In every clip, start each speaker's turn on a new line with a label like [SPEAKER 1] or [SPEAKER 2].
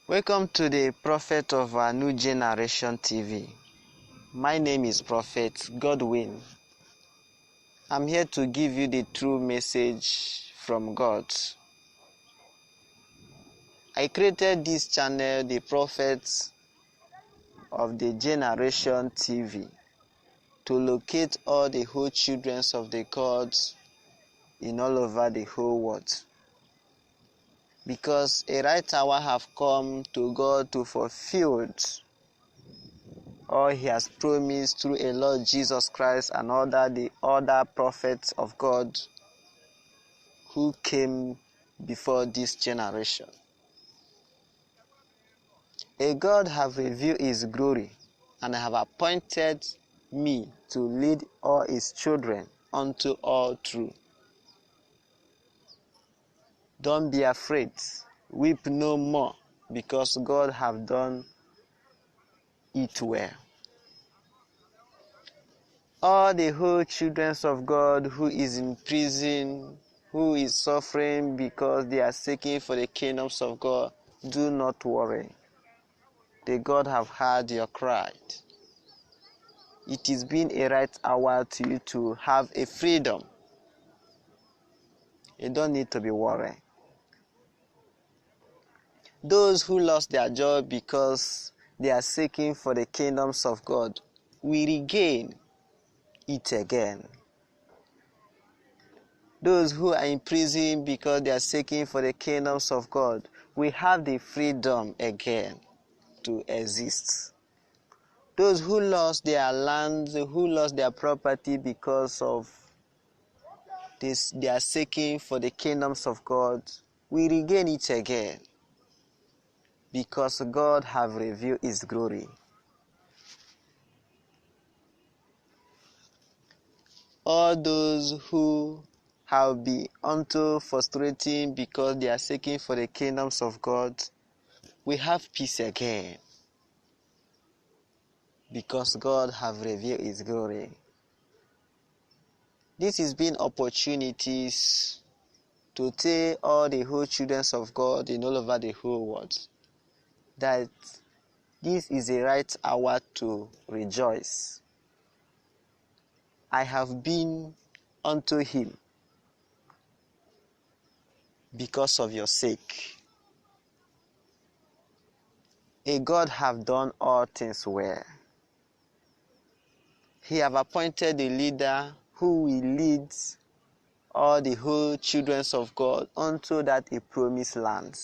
[SPEAKER 1] Welcome to the Prophet of our New Generation TV. My name is Prophet Godwin. I'm here to give you the true message from God. I created this channel, the Prophet of the Generation TV, to locate all the whole children of the God in all over the whole world. Because a right hour have come to God to fulfill all he has promised through a Lord Jesus Christ and the other prophets of God who came before this generation. A God have revealed his glory and have appointed me to lead all his children unto all truth. Don't be afraid, weep no more, because God have done it well. All the whole children of God who is in prison, who is suffering because they are seeking for the kingdoms of God, do not worry. The God have heard your cry. It is been a right hour to you to have a freedom. You don't need to be worried. Those who lost their job because they are seeking for the kingdoms of God will regain it again. Those who are in prison because they are seeking for the kingdoms of God will have the freedom again to exist. Those who lost their land, who lost their property because of this, they are seeking for the kingdoms of God, will regain it again, because God have revealed his glory. All those who have been unto frustrating because they are seeking for the kingdoms of God will have peace again, because God have revealed his glory. This has been opportunities to tell all the whole children of God in all over the whole world that this is a right hour to rejoice. I have been unto him because of your sake. A God have done all things well. He have appointed a leader who will lead all the whole children of God unto that a promised land.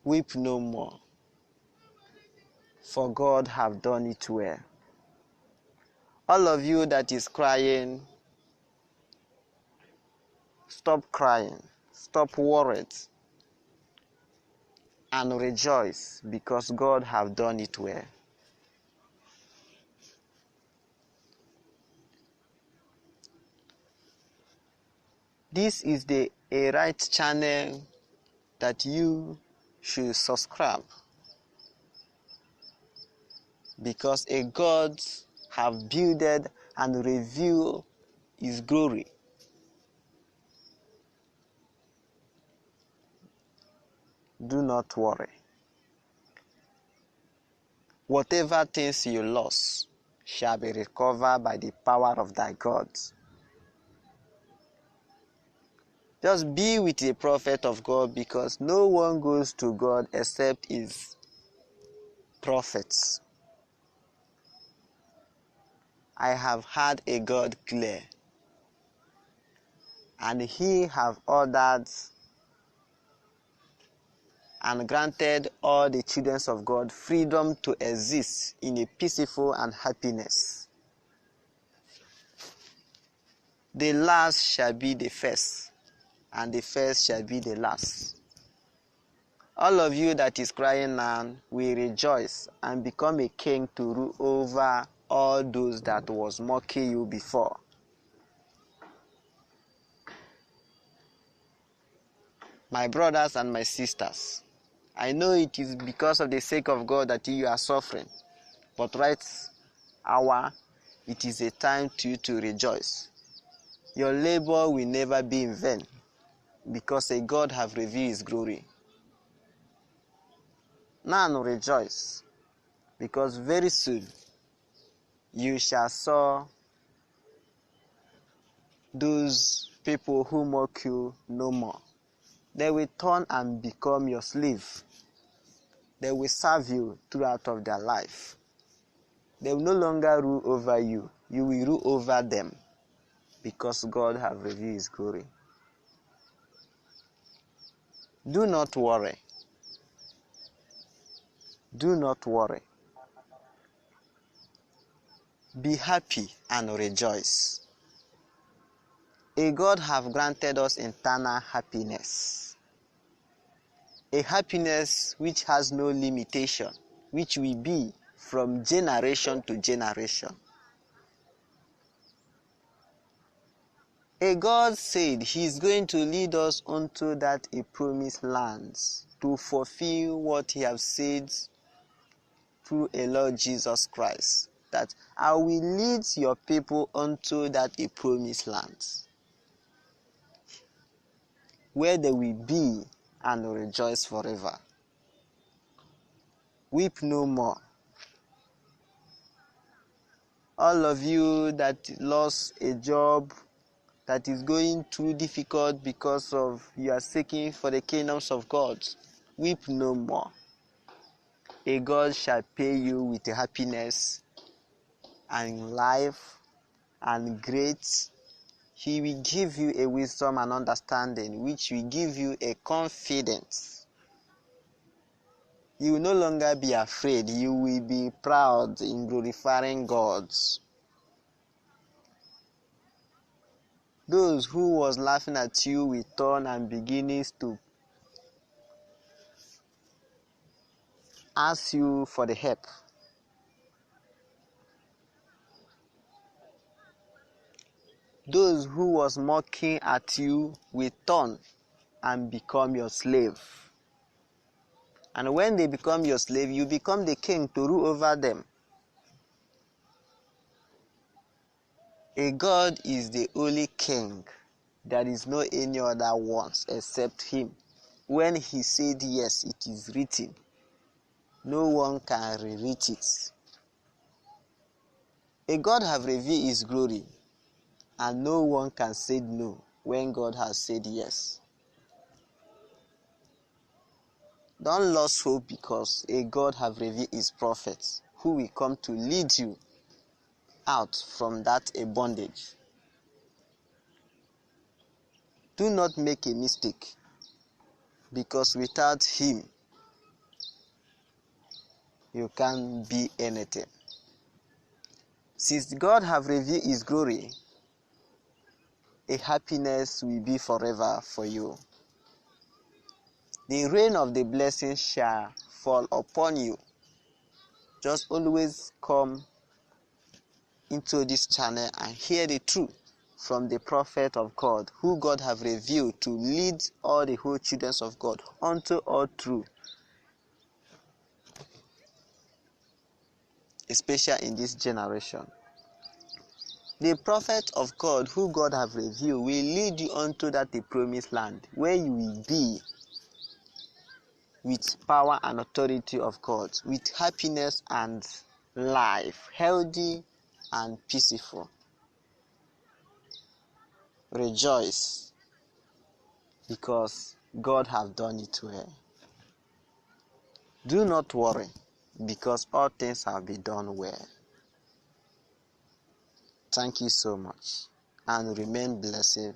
[SPEAKER 1] Weep no more, for God have done it well. All of you that is crying, stop crying, stop worried, and rejoice, because God have done it well. This is a right channel that you should subscribe, because a God have builded and revealed his glory. Do not worry. Whatever things you lost shall be recovered by the power of thy God. Just be with the prophet of God, because no one goes to God except his prophets. I have had a God clear, and he have ordered and granted all the children of God freedom to exist in a peaceful and happiness. The last shall be the first, and the first shall be the last. All of you that is crying now will rejoice and become a king to rule over all those that was mocking you before. My brothers and my sisters, I know it is because of the sake of God that you are suffering, but right hour, it is a time to you to rejoice. Your labor will never be in vain. because a God have revealed his glory. Now rejoice, because very soon you shall saw those people who mock you no more. They will turn and become your slave. They will serve you throughout of their life. They will no longer rule over you. You will rule over them, because God have revealed his glory. Do not worry. Do not worry. Be happy and rejoice. A God have granted us eternal happiness. A happiness which has no limitation, which will be from generation to generation. A God said he is going to lead us unto that a promised land to fulfill what he has said through a Lord Jesus Christ, that I will lead your people unto that a promised land, where they will be and rejoice forever. Weep no more. All of you that lost a job, that is going too difficult because of you are seeking for the kingdoms of God, weep no more. A God shall pay you with happiness and life and great. He will give you a wisdom and understanding, which will give you a confidence. You will no longer be afraid. You will be proud in glorifying God. Those who was laughing at you will turn and beginnings to ask you for the help. Those who was mocking at you will turn and become your slave. And when they become your slave, you become the king to rule over them. A God is the only king. There is no any other ones except him. When he said yes, it is written. No one can rewrite it. A God have revealed his glory, and no one can say no when God has said yes. Don't lose hope, because a God have revealed his prophets who will come to lead you out from that a bondage. Do not make a mistake, because without him you can't be anything. Since God have revealed his glory, a happiness will be forever for you. The rain of the blessing shall fall upon you. Just always come into this channel and hear the truth from the prophet of God, who God have revealed to lead all the whole children of God unto all truth, especially in this generation. The prophet of God, who God have revealed, will lead you unto that the promised land, where you will be with power and authority of God, with happiness and life, healthy and peaceful. Rejoice, because God have done it well. Do not worry, because all things have been done well. Thank you so much, and remain blessed